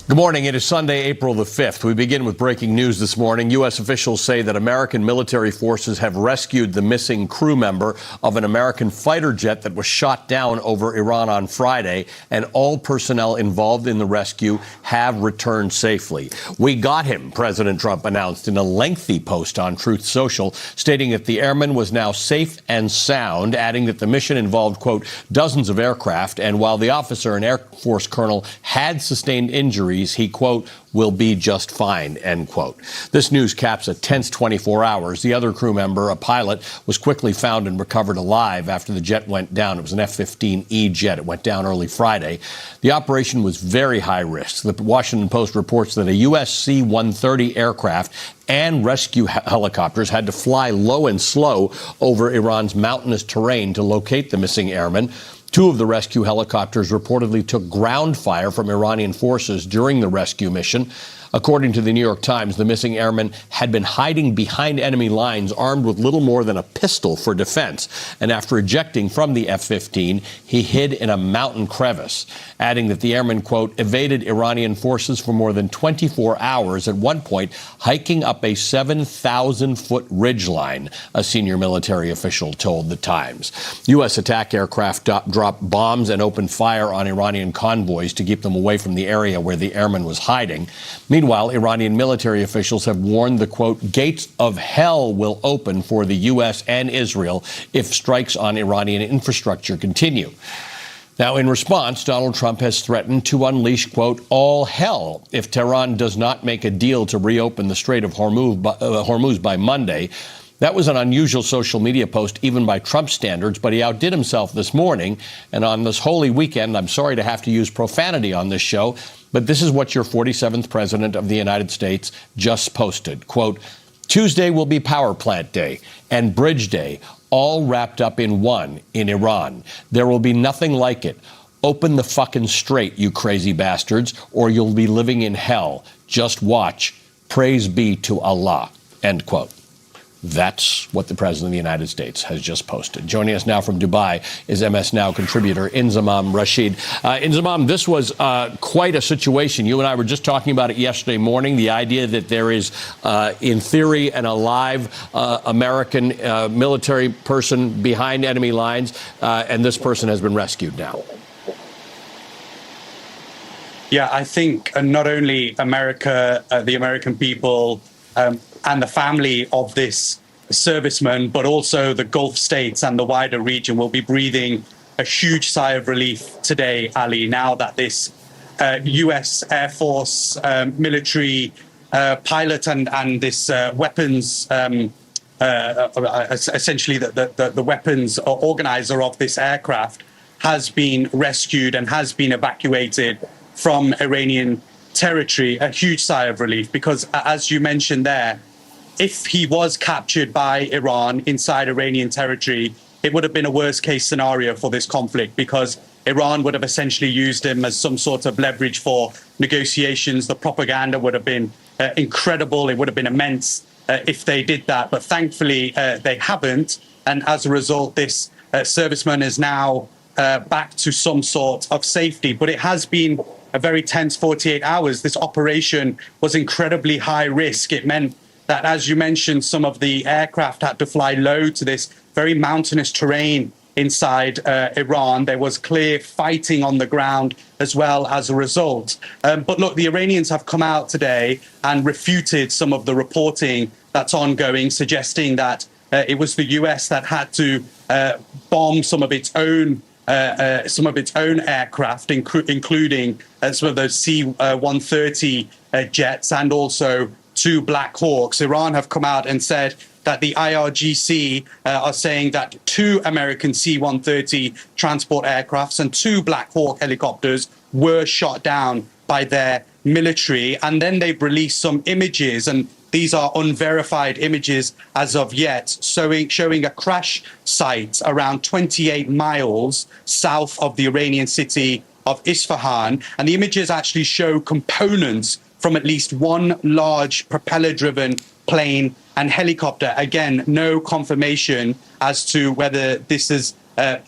Good morning. It is Sunday, April the 5th. We begin with breaking news this morning. U.S. officials say that American military forces have rescued the missing crew member of an American fighter jet that was shot down over Iran on Friday, and all personnel involved in the rescue have returned safely. We got him, President Trump announced in a lengthy post on Truth Social, stating that the airman was now safe and sound, adding that the mission involved, quote, dozens of aircraft, and while the officer, an Air Force colonel, had sustained injuries, he, quote, will be just fine, end quote. This news caps a tense 24 hours. The other crew member, a pilot, was quickly found and recovered alive after the jet went down. It was an F-15E jet. It went down early Friday. The operation was very high risk. The Washington Post reports that a U.S. C-130 aircraft and rescue helicopters had to fly low and slow over Iran's mountainous terrain to locate the missing airman. Two of the rescue helicopters reportedly took ground fire from Iranian forces during the rescue mission. According to the New York Times, the missing airman had been hiding behind enemy lines armed with little more than a pistol for defense. And after ejecting from the F-15, he hid in a mountain crevice, adding that the airman, quote, evaded Iranian forces for more than 24 hours, at one point hiking up a 7,000-foot ridgeline, a senior military official told the Times. U.S. attack aircraft dropped bombs and opened fire on Iranian convoys to keep them away from the area where the airman was hiding. Meanwhile, Iranian military officials have warned the, quote, gates of hell will open for the U.S. and Israel if strikes on Iranian infrastructure continue. Now, in response, Donald Trump has threatened to unleash, quote, all hell if Tehran does not make a deal to reopen the Strait of Hormuz by Monday. That was an unusual social media post, even by Trump standards, but he outdid himself this morning. And on this holy weekend, I'm sorry to have to use profanity on this show, but this is what your 47th president of the United States just posted. Quote, Tuesday will be Power Plant Day and Bridge Day, all wrapped up in one in Iran. There will be nothing like it. Open the fucking strait, you crazy bastards, or you'll be living in hell. Just watch. Praise be to Allah, end quote. That's what the President of the United States has just posted. Joining us now from Dubai is MS NOW contributor Inzamam Rashid. Inzamam, this was quite a situation. You and I were just talking about it yesterday morning, the idea that there is, in theory, an alive American military person behind enemy lines, and this person has been rescued now. Yeah, I think not only America, the American people, and the family of this serviceman, but also the Gulf states and the wider region will be breathing a huge sigh of relief today, Ali, now that this U.S. Air Force military pilot and this weapons, essentially the weapons organizer of this aircraft has been rescued and has been evacuated from Iranian territory. A huge sigh of relief, because as you mentioned there, if he was captured by Iran inside Iranian territory, it would have been a worst case scenario for this conflict, because Iran would have essentially used him as some sort of leverage for negotiations. The propaganda would have been incredible. It would have been immense if they did that. But thankfully, they haven't. And as a result, this serviceman is now back to some sort of safety. But it has been a very tense 48 hours. This operation was incredibly high risk. It meant that, as you mentioned, some of the aircraft had to fly low to this very mountainous terrain inside Iran. There was clear fighting on the ground as well as a result. But look, the Iranians have come out today and refuted some of the reporting that's ongoing, suggesting that it was the US that had to bomb some of its own aircraft, including some of those C-130 jets and also two Black Hawks. Iran have come out and said that the IRGC are saying that two American C-130 transport aircrafts and two Black Hawk helicopters were shot down by their military. And then they've released some images, and these are unverified images as of yet, showing a crash site around 28 miles south of the Iranian city of Isfahan. And the images actually show components from at least one large propeller-driven plane and helicopter. Again, no confirmation as to whether this has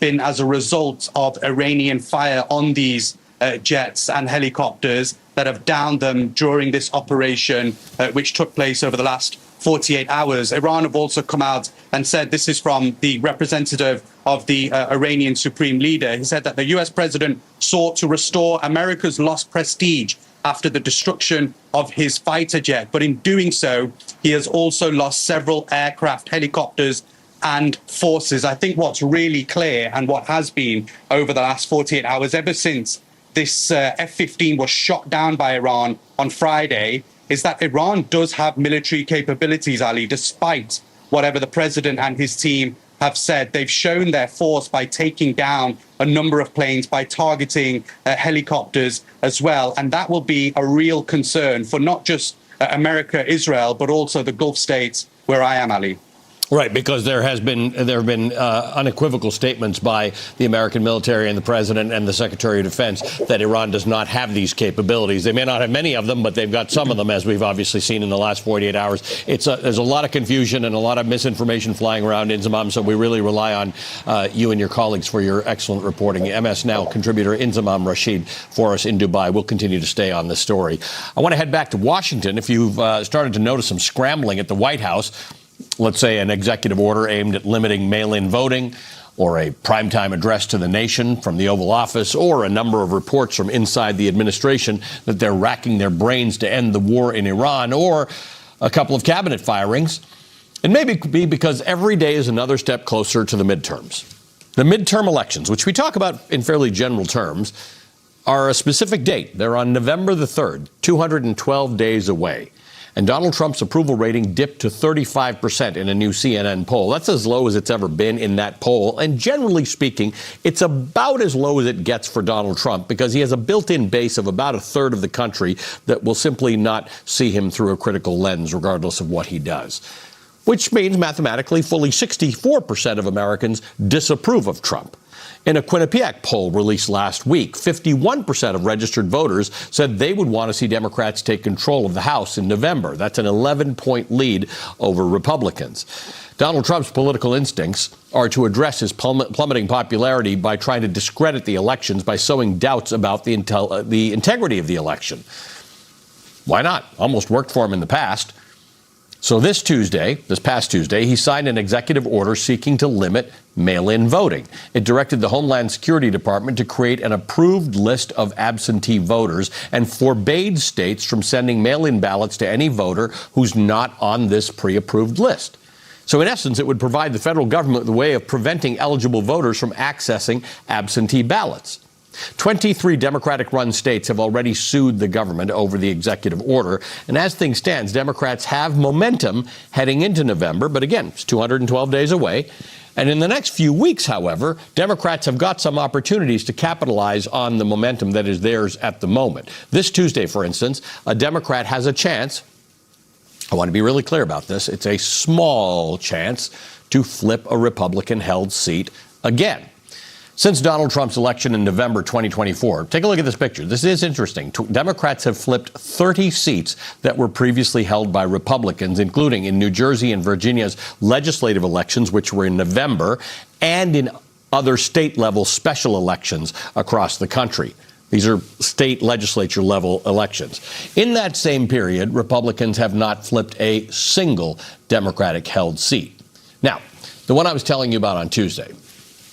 been as a result of Iranian fire on these jets and helicopters. that have downed them during this operation, which took place over the last 48 hours. Iran have also come out and said, this is from the representative of the Iranian supreme leader. He said that the US president sought to restore America's lost prestige after the destruction of his fighter jet. But in doing so, he has also lost several aircraft, helicopters, and forces. I think what's really clear, and what has been over the last 48 hours, ever since this F-15 was shot down by Iran on Friday, is that Iran does have military capabilities, Ali, despite whatever the president and his team have said. They've shown their force by taking down a number of planes, by targeting helicopters as well. And that will be a real concern for not just America, Israel, but also the Gulf states where I am, Ali. Right, because there have been unequivocal statements by the American military and the president and the Secretary of Defense that Iran does not have these capabilities. They may not have many of them, but they've got some of them, as we've obviously seen in the last 48 hours. There's a lot of confusion and a lot of misinformation flying around Inzamam, so we really rely on you and your colleagues for your excellent reporting. MS Now contributor Inzamam Rashid for us in Dubai. We'll continue to stay on this story. I want to head back to Washington. If you've started to notice some scrambling at the White House, let's say an executive order aimed at limiting mail-in voting, or a primetime address to the nation from the Oval Office, or a number of reports from inside the administration that they're racking their brains to end the war in Iran, or a couple of cabinet firings. It may be because every day is another step closer to the midterms. The midterm elections, which we talk about in fairly general terms, are a specific date. They're on November the 3rd, 212 days away. And Donald Trump's approval rating dipped to 35% in a new CNN poll. That's as low as it's ever been in that poll. And generally speaking, it's about as low as it gets for Donald Trump because he has a built-in base of about a third of the country that will simply not see him through a critical lens, regardless of what he does. Which means mathematically fully 64% of Americans disapprove of Trump. In a Quinnipiac poll released last week, 51% of registered voters said they would want to see Democrats take control of the House in November. That's an 11-point lead over Republicans. Donald Trump's political instincts are to address his plummeting popularity by trying to discredit the elections by sowing doubts about the integrity of the election. Why not? Almost worked for him in the past. So this past Tuesday, he signed an executive order seeking to limit mail-in voting. It directed the Homeland Security Department to create an approved list of absentee voters and forbade states from sending mail-in ballots to any voter who's not on this pre-approved list. So in essence, it would provide the federal government the way of preventing eligible voters from accessing absentee ballots. 23 Democratic-run states have already sued the government over the executive order. And as things stand, Democrats have momentum heading into November. But again, it's 212 days away. And in the next few weeks, however, Democrats have got some opportunities to capitalize on the momentum that is theirs at the moment. This Tuesday, for instance, a Democrat has a chance. I want to be really clear about this. It's a small chance to flip a Republican-held seat again. Since Donald Trump's election in November 2024, take a look at this picture. This is interesting. Democrats have flipped 30 seats that were previously held by Republicans, including in New Jersey and Virginia's legislative elections, which were in November, and in other state-level special elections across the country. These are state legislature-level elections. In that same period, Republicans have not flipped a single Democratic-held seat. Now, the one I was telling you about on Tuesday,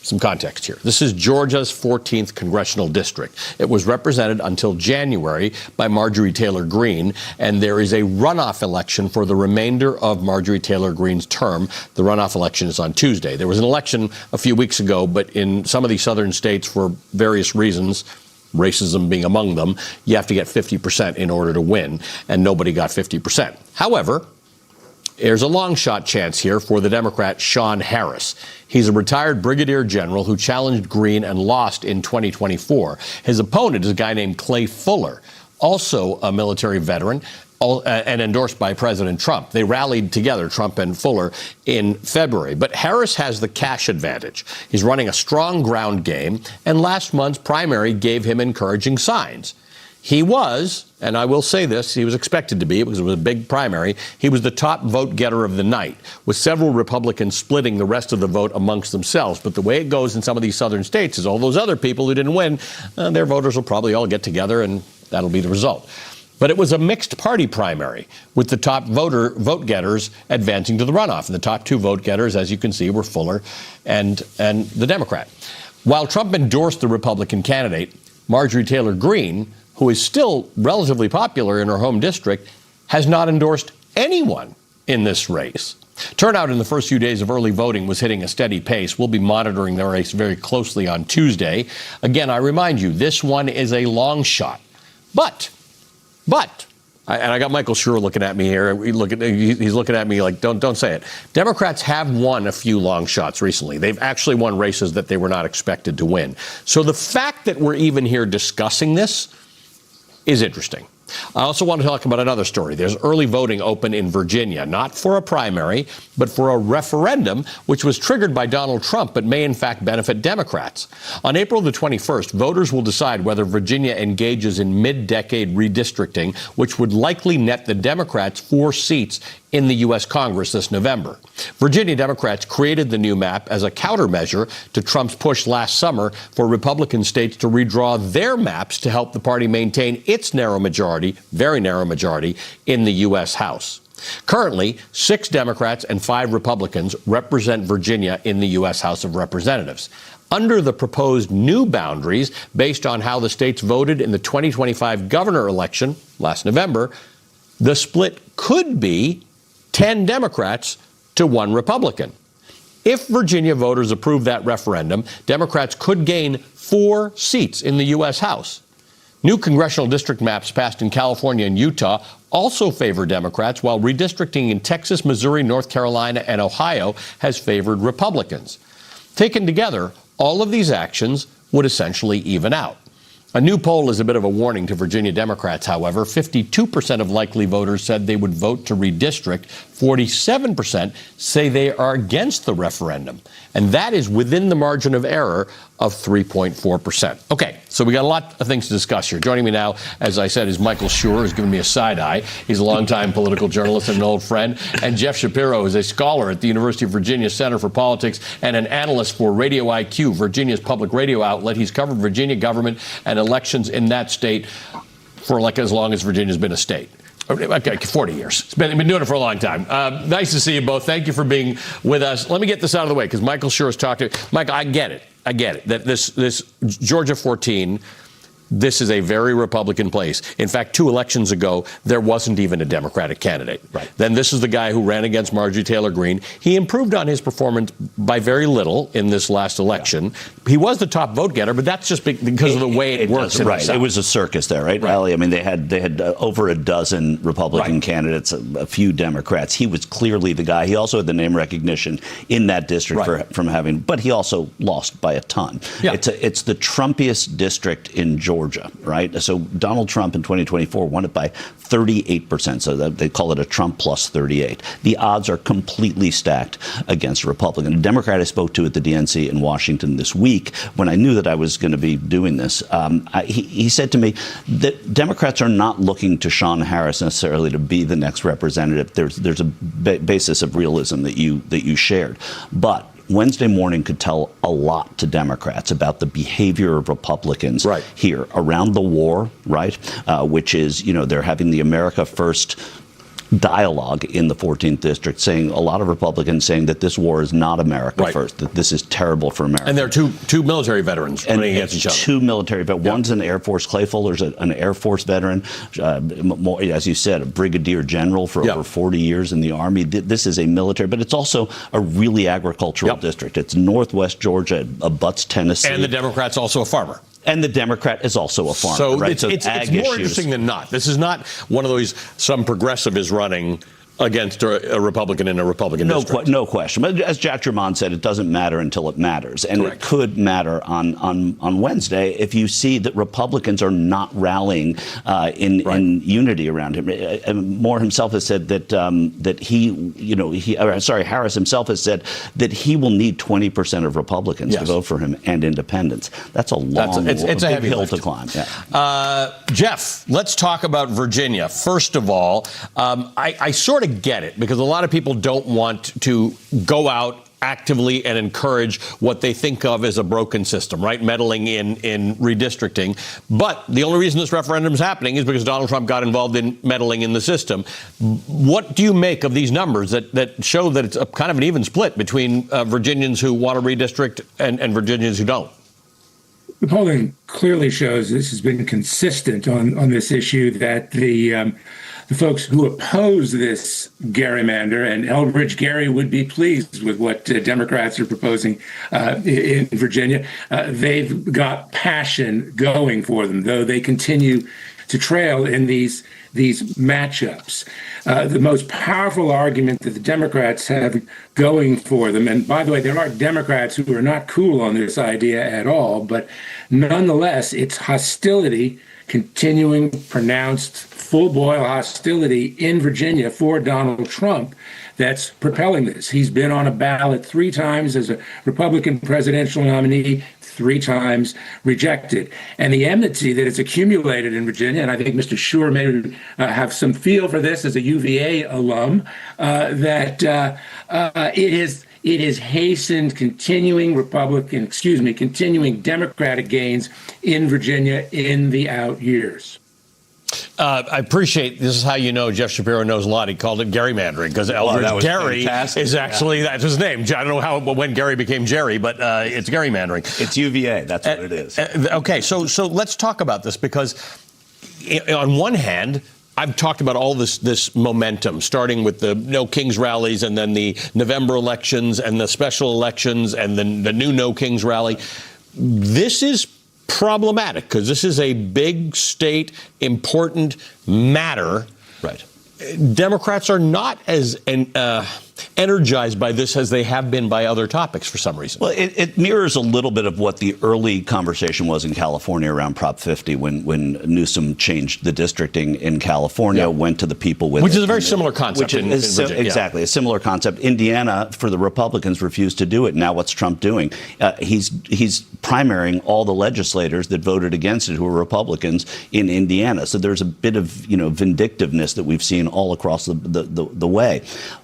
some context here. This is Georgia's 14th congressional district. It was represented until January by Marjorie Taylor Greene, and there is a runoff election for the remainder of Marjorie Taylor Greene's term. The runoff election is on Tuesday. There was an election a few weeks ago, but in some of these southern states, for various reasons, racism being among them, you have to get 50% in order to win, and nobody got 50%. However, there's a long shot chance here for the Democrat Sean Harris. He's a retired brigadier general who challenged Greene and lost in 2024. His opponent is a guy named Clay Fuller, also a military veteran and endorsed by President Trump. They rallied together, Trump and Fuller, in February. But Harris has the cash advantage. He's running a strong ground game, and last month's primary gave him encouraging signs. He was, and I will say this, he was expected to be, because it was a big primary, he was the top vote getter of the night, with several Republicans splitting the rest of the vote amongst themselves. But the way it goes in some of these southern states is all those other people who didn't win, their voters will probably all get together and That'll be the result. But it was a mixed party primary, with the top vote getters advancing to the runoff. And the top two vote getters, as you can see, were Fuller and the Democrat. While Trump endorsed the Republican candidate, Marjorie Taylor Greene, who is still relatively popular in her home district, has not endorsed anyone in this race. Turnout in the first few days of early voting was hitting a steady pace. We'll be monitoring the race very closely on Tuesday. Again, I remind you, this one is a long shot. But, and I got Michael Schur looking at me here. He's looking at me like, don't say it. Democrats have won a few long shots recently. They've actually won races that they were not expected to win. So the fact that we're even here discussing this is interesting. I also want to talk about another story. There's early voting open in Virginia, not for a primary, but for a referendum, which was triggered by Donald Trump, but may in fact benefit Democrats. On April the 21st, voters will decide whether Virginia engages in mid-decade redistricting, which would likely net the Democrats 4 seats in the U.S. Congress this November. Virginia Democrats created the new map as a countermeasure to Trump's push last summer for Republican states to redraw their maps to help the party maintain its narrow majority, very narrow majority, in the U.S. House. Currently, 6 Democrats and 5 Republicans represent Virginia in the U.S. House of Representatives. Under the proposed new boundaries, based on how the states voted in the 2025 governor election last November, the split could be 10 Democrats to 1 Republican. If Virginia voters approve that referendum, Democrats could gain 4 seats in the U.S. House. New congressional district maps passed in California and Utah also favor Democrats, while redistricting in Texas, Missouri, North Carolina, and Ohio has favored Republicans. Taken together, all of these actions would essentially even out. A new poll is a bit of a warning to Virginia Democrats, however. 52% of likely voters said they would vote to redistrict. 47% say they are against the referendum. And that is within the margin of error of 3.4%. Okay, so we got a lot of things to discuss here. Joining me now, as I said, is Michael Schur, who's given me a side eye. He's a longtime political journalist and an old friend. And Jeff Shapiro is a scholar at the University of Virginia Center for Politics and an analyst for Radio IQ, Virginia's public radio outlet. He's covered Virginia government and elections in that state for like as long as Virginia's been a state. Okay, 40 years. It's been doing it for a long time. Nice to see you both. Thank you for being with us. Let me get this out of the way because Michael Schur has talked to Michael. I get it. That this Georgia 14, this is a very Republican place. In fact, 2 elections ago, there wasn't even a Democratic candidate. Right. Then this is the guy who ran against Marjorie Taylor Greene. He improved on his performance by very little in this last election. Yeah. He was the top vote getter, but that's just because of the way it works. Right. It was a circus there, right, Ali? I mean, they had over a dozen Republican candidates, a few Democrats. He was clearly the guy. He also had the name recognition in that district from having, but he also lost by a ton. Yeah. It's the Trumpiest district in Georgia. Right? So Donald Trump in 2024 won it by 38%. So they call it a Trump plus 38. The odds are completely stacked against a Republican. A Democrat I spoke to at the DNC in Washington this week, when I knew that I was going to be doing this, he said to me that Democrats are not looking to Sean Harris necessarily to be the next representative. There's a basis of realism that you shared. But Wednesday morning could tell a lot to Democrats about the behavior of Republicans here around the war, which is, they're having the America First dialogue in the 14th district, saying a lot of Republicans saying that this war is not America first, that this is terrible for America. And there are two military veterans running against each other. 2 military veterans. One's an Air Force, Clay Fuller's an Air Force veteran, as you said, a brigadier general for over 40 years in the Army. This is a military, but it's also a really agricultural district. It's northwest Georgia, abuts Tennessee. And the Democrat's also a farmer. And the Democrat is also a farmer. So it's more interesting than not. This is not one of those some progressive is running against a Republican in a Republican district. No question. But as Jack Germond said, it doesn't matter until it matters. And it could matter on Wednesday if you see that Republicans are not rallying in unity around him. Moore himself has said that Harris himself has said that he will need 20% of Republicans to vote for him and independents. That's it's a heavy hill to climb. Yeah. Jeff, let's talk about Virginia. First of all, I sort of get it because a lot of people don't want to go out actively and encourage what they think of as a broken system, right? Meddling in redistricting. But the only reason this referendum is happening is because Donald Trump got involved in meddling in the system. What do you make of these numbers that show that it's a kind of an even split between Virginians who want to redistrict and Virginians who don't? The polling clearly shows this has been consistent on this issue, that the folks who oppose this gerrymander, and Elbridge Gerry would be pleased with what Democrats are proposing in Virginia. They've got passion going for them, though they continue to trail in these matchups. The most powerful argument that the Democrats have going for them, and by the way, there are Democrats who are not cool on this idea at all, but nonetheless, it's hostility, continuing pronounced full-boil hostility in Virginia for Donald Trump that's propelling this. He's been on a ballot 3 times as a Republican presidential nominee, 3 times rejected. And the enmity that has accumulated in Virginia, and I think Mr. Schur may have some feel for this as a UVA alum, that it has hastened continuing Democratic gains in Virginia in the out years. I appreciate this is how you know Jeff Shapiro knows a lot. He called it gerrymandering because Elbridge Gerry is actually that's his name. I don't know when Gerry became Jerry, but it's gerrymandering. It's UVA. That's what it is. Okay, so let's talk about this, because on one hand, I've talked about all this momentum, starting with the No Kings rallies and then the November elections and the special elections and then the new No Kings rally. This is problematic because this is a big state, important matter. Right. Democrats are not as energized by this as they have been by other topics for some reason. Well, it mirrors a little bit of what the early conversation was in California around Prop 50 when Newsom changed the districting in California, went to the people with which is a very similar concept in Virginia. Exactly, a similar concept. Indiana, for the Republicans, refused to do it. Now what's Trump doing? He's primarying all the legislators that voted against it who are Republicans in Indiana. So there's a bit of vindictiveness that we've seen all across the way.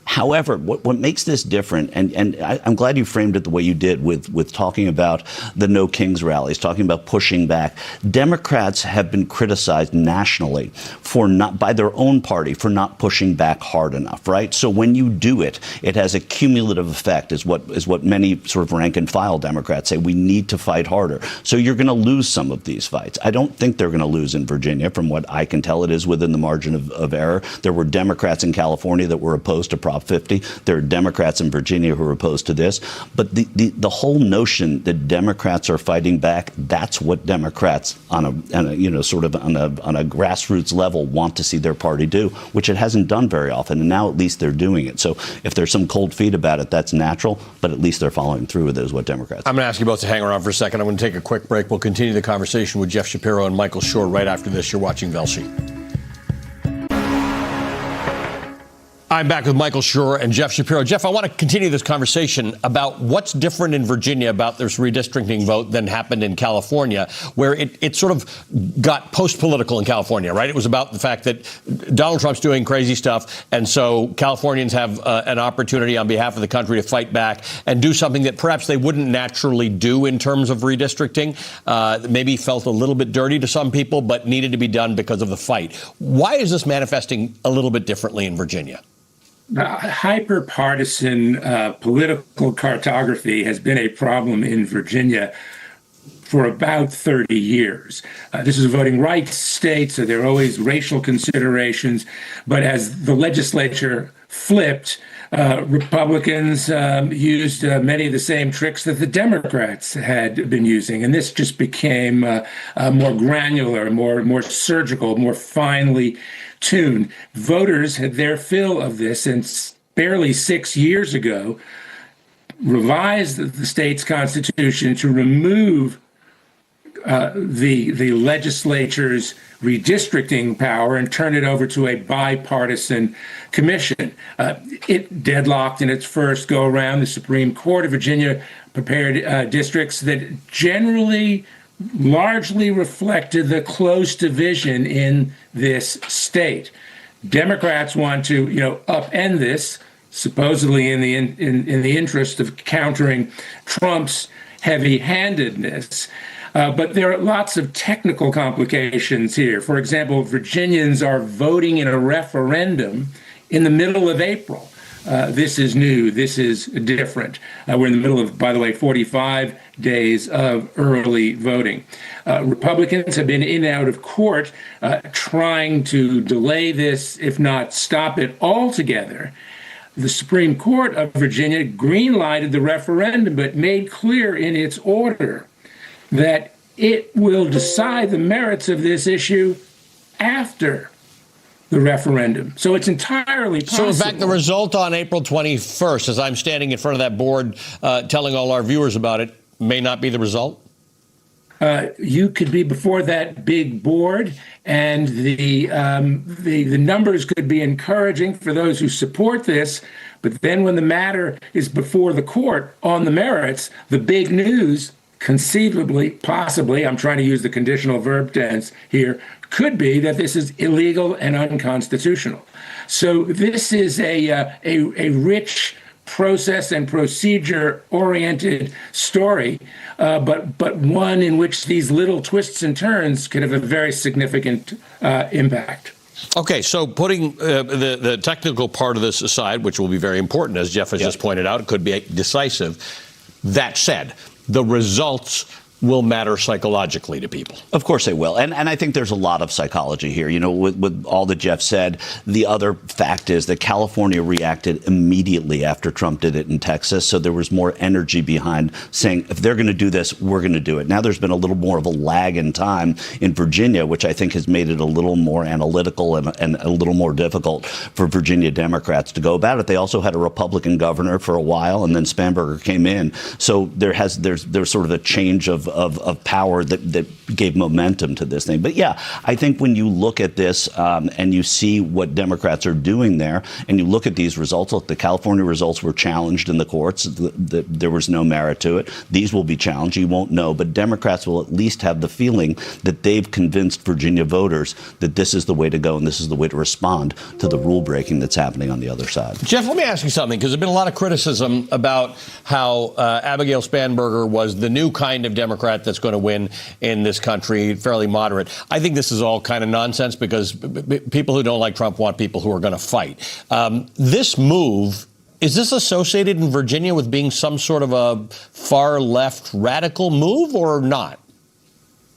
However, what makes this different, and I'm glad you framed it the way you did with talking about the No Kings rallies, talking about pushing back. Democrats have been criticized nationally for not, by their own party, for not pushing back hard enough, right? So when you do it, it has a cumulative effect, is what many sort of rank and file Democrats say. We need to fight harder. So you're going to lose some of these fights. I don't think they're going to lose in Virginia. From what I can tell, it is within the margin of error. There were Democrats in California that were opposed to Prop 50. There are Democrats in Virginia who are opposed to this. But the whole notion that Democrats are fighting back, that's what Democrats on a grassroots level want to see their party do, which it hasn't done very often. And now at least they're doing it. So if there's some cold feet about it, that's natural. But at least they're following through with it, is what Democrats do. I'm going to ask you both to hang around for a second. I'm going to take a quick break. We'll continue the conversation with Jeff Shapiro and Michael Schur right after this. You're watching Velshi. I'm back with Michael Schur and Jeff Shapiro. Jeff, I want to continue this conversation about what's different in Virginia about this redistricting vote than happened in California, where it sort of got post-political in California, right? It was about the fact that Donald Trump's doing crazy stuff, and so Californians have an opportunity on behalf of the country to fight back and do something that perhaps they wouldn't naturally do in terms of redistricting. Maybe felt a little bit dirty to some people, but needed to be done because of the fight. Why is this manifesting a little bit differently in Virginia? Hyper-partisan political cartography has been a problem in Virginia for about 30 years. This is a voting rights state, so there are always racial considerations. But as the legislature flipped, Republicans used many of the same tricks that the Democrats had been using. And this just became more granular, more surgical, more finely tuned. Voters had their fill of this, and barely 6 years ago revised the state's constitution to remove the legislature's redistricting power and turn it over to a bipartisan commission. It deadlocked in its first go-around. The Supreme Court of Virginia prepared districts that generally largely reflected the close division in this state. Democrats want to, upend this, supposedly in the interest of countering Trump's heavy-handedness. But there are lots of technical complications here. For example, Virginians are voting in a referendum in the middle of April. This is new. This is different. We're in the middle of, by the way, 45 days of early voting. Republicans have been in and out of court trying to delay this, if not stop it altogether. The Supreme Court of Virginia green-lighted the referendum, but made clear in its order that it will decide the merits of this issue after the referendum. So it's entirely possible. So, in fact, the result on April 21st, as I'm standing in front of that board telling all our viewers about it, may not be the result? You could be before that big board, and the numbers could be encouraging for those who support this. But then when the matter is before the court on the merits, the big news, conceivably, possibly, I'm trying to use the conditional verb tense here, could be that this is illegal and unconstitutional. So this is a rich process and procedure-oriented story, but one in which these little twists and turns could have a very significant impact. Okay, so putting the technical part of this aside, which will be very important, as Jeff has just pointed out, it could be decisive. That said, the results will matter psychologically to people. Of course they will. And I think there's a lot of psychology here. You know, with all that Jeff said, the other fact is that California reacted immediately after Trump did it in Texas. So there was more energy behind saying, if they're going to do this, we're going to do it. Now there's been a little more of a lag in time in Virginia, which I think has made it a little more analytical and a little more difficult for Virginia Democrats to go about it. They also had a Republican governor for a while, and then Spanberger came in. So there's sort of a change of power that gave momentum to this thing. But yeah, I think when you look at this and you see what Democrats are doing there, and you look at these results, look, the California results were challenged in the courts. There was no merit to it. These will be challenged. You won't know. But Democrats will at least have the feeling that they've convinced Virginia voters that this is the way to go and this is the way to respond to the rule breaking that's happening on the other side. Jeff, let me ask you something, because there's been a lot of criticism about how Abigail Spanberger was the new kind of Democrat that's going to win in this country, fairly moderate. I think this is all kind of nonsense, because people who don't like Trump want people who are going to fight. This move, is this associated in Virginia with being some sort of a far left radical move or not?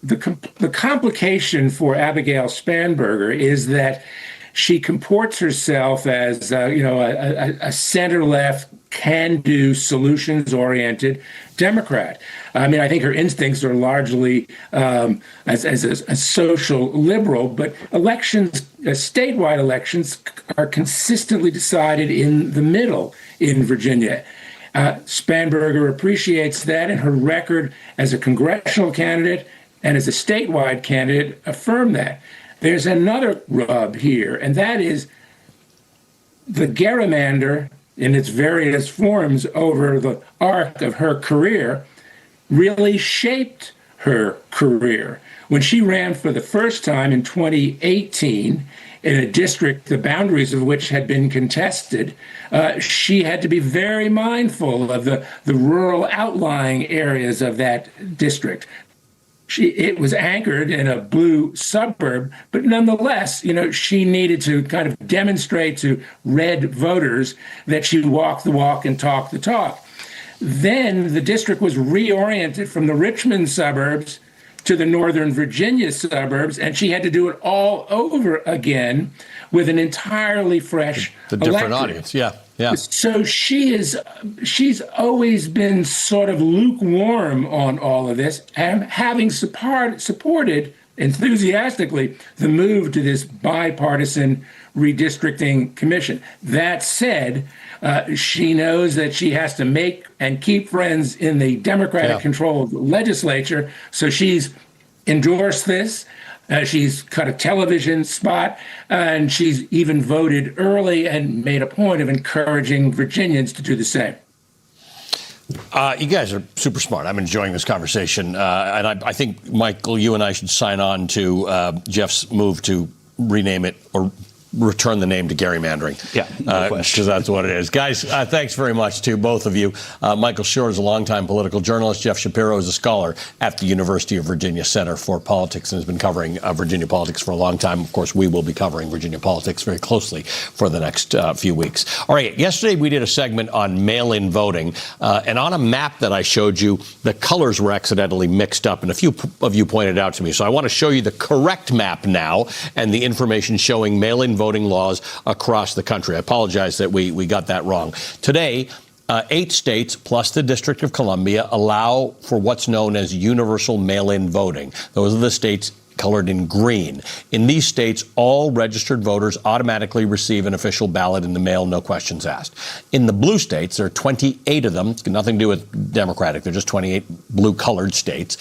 The complication for Abigail Spanberger is that she comports herself as a center-left, can-do, solutions-oriented Democrat. I mean, I think her instincts are largely as a social liberal, but elections, statewide elections, are consistently decided in the middle in Virginia. Spanberger appreciates that, and her record as a congressional candidate and as a statewide candidate affirm that. There's another rub here, and that is the gerrymander in its various forms over the arc of her career really shaped her career. When she ran for the first time in 2018 in a district, the boundaries of which had been contested, she had to be very mindful of the rural outlying areas of that district. It was anchored in a blue suburb, but nonetheless, she needed to kind of demonstrate to red voters that she walked the walk and talked the talk. Then the district was reoriented from the Richmond suburbs to the Northern Virginia suburbs, and she had to do it all over again with an entirely fresh different electorate. audience. Yeah. So she's always been sort of lukewarm on all of this, and having supported enthusiastically the move to this bipartisan redistricting commission. That said, she knows that she has to make and keep friends in the Democratic-controlled legislature, so she's endorsed this. She's cut a television spot, and she's even voted early and made a point of encouraging Virginians to do the same. You guys are super smart. I'm enjoying this conversation. And I think, Michael, you and I should sign on to Jeff's move to rename it or return the name to gerrymandering. Yeah, no question. Because that's what it is. Guys, thanks very much to both of you. Michael Schur is a longtime political journalist. Jeff Shapiro is a scholar at the University of Virginia Center for Politics and has been covering Virginia politics for a long time. Of course, we will be covering Virginia politics very closely for the next few weeks. All right, yesterday we did a segment on mail-in voting, and on a map that I showed you, the colors were accidentally mixed up, and a few of you pointed out to me. So I want to show you the correct map now and the information showing mail-in voting laws across the country. I apologize that we got that wrong. Today, 8 states plus the District of Columbia allow for what's known as universal mail-in voting. Those are the states colored in green. In these states, all registered voters automatically receive an official ballot in the mail, no questions asked. In the blue states, there are 28 of them. It's got nothing to do with Democratic. They're just 28 blue-colored states.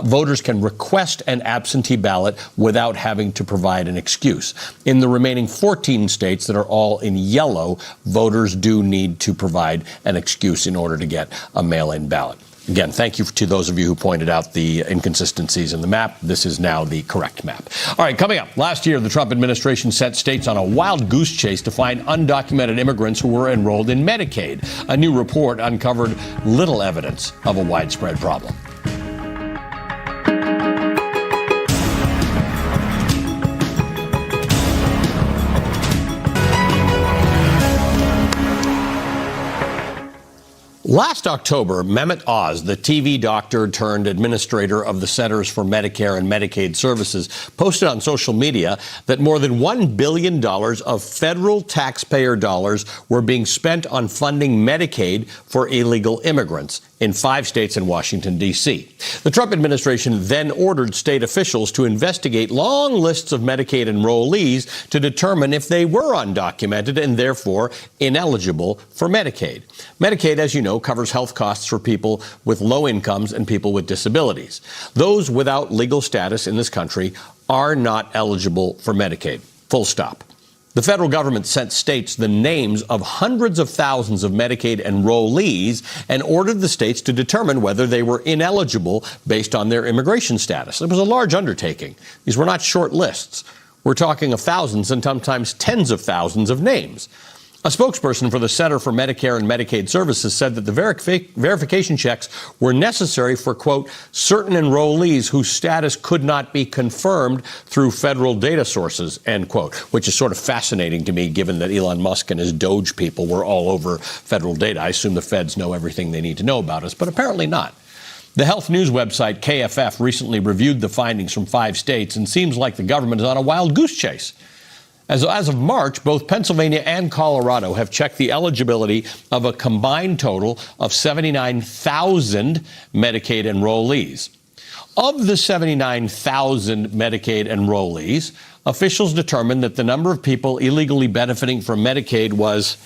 Voters can request an absentee ballot without having to provide an excuse. In the remaining 14 states that are all in yellow, voters do need to provide an excuse in order to get a mail-in ballot. Again, thank you to those of you who pointed out the inconsistencies in the map. This is now the correct map. All right, coming up. Last year, the Trump administration sent states on a wild goose chase to find undocumented immigrants who were enrolled in Medicaid. A new report uncovered little evidence of a widespread problem. Last October, Mehmet Oz, the TV doctor turned administrator of the Centers for Medicare and Medicaid Services, posted on social media that more than $1 billion of federal taxpayer dollars were being spent on funding Medicaid for illegal immigrants in 5 states and Washington, D.C. The Trump administration then ordered state officials to investigate long lists of Medicaid enrollees to determine if they were undocumented and therefore ineligible for Medicaid. Medicaid, as you know, covers health costs for people with low incomes and people with disabilities. Those without legal status in this country are not eligible for Medicaid. Full stop. The federal government sent states the names of hundreds of thousands of Medicaid enrollees and ordered the states to determine whether they were ineligible based on their immigration status. It was a large undertaking. These were not short lists. We're talking of thousands and sometimes tens of thousands of names. A spokesperson for the Center for Medicare and Medicaid Services said that the verification checks were necessary for, quote, certain enrollees whose status could not be confirmed through federal data sources, end quote, which is sort of fascinating to me, given that Elon Musk and his Doge people were all over federal data. I assume the feds know everything they need to know about us, but apparently not. The health news website KFF recently reviewed the findings from 5 states and seems like the government is on a wild goose chase. As of March, both Pennsylvania and Colorado have checked the eligibility of a combined total of 79,000 Medicaid enrollees. Of the 79,000 Medicaid enrollees, officials determined that the number of people illegally benefiting from Medicaid was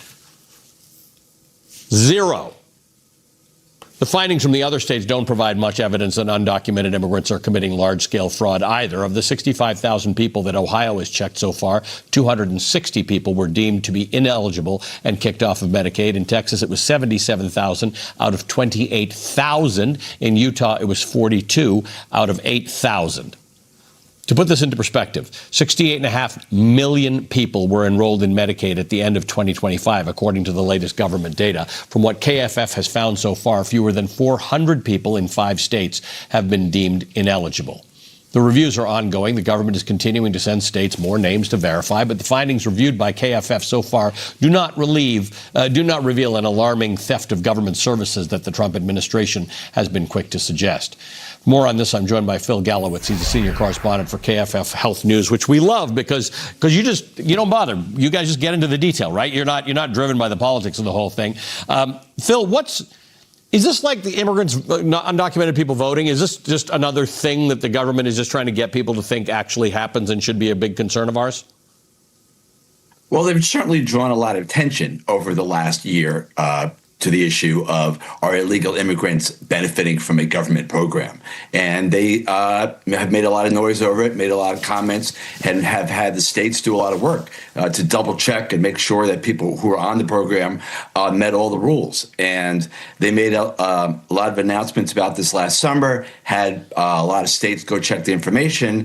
0. The findings from the other states don't provide much evidence that undocumented immigrants are committing large-scale fraud either. Of the 65,000 people that Ohio has checked so far, 260 people were deemed to be ineligible and kicked off of Medicaid. In Texas, it was 77,000 out of 28,000. In Utah, it was 42 out of 8,000. To put this into perspective, 68.5 million people were enrolled in Medicaid at the end of 2025, according to the latest government data. From what KFF has found so far, fewer than 400 people in 5 states have been deemed ineligible. The reviews are ongoing. The government is continuing to send states more names to verify, but the findings reviewed by KFF so far do not reveal an alarming theft of government services that the Trump administration has been quick to suggest. More on this, I'm joined by Phil Gallowitz. He's a senior correspondent for KFF Health News, which we love because you don't bother. You guys just get into the detail, right? You're not driven by the politics of the whole thing. Phil, is this like the immigrants, undocumented people voting? Is this just another thing that the government is just trying to get people to think actually happens and should be a big concern of ours? Well, they've certainly drawn a lot of attention over the last year to the issue of are illegal immigrants benefiting from a government program. And they have made a lot of noise over it, made a lot of comments, and have had the states do a lot of work to double check and make sure that people who are on the program met all the rules. And they made a lot of announcements about this last summer, had a lot of states go check the information.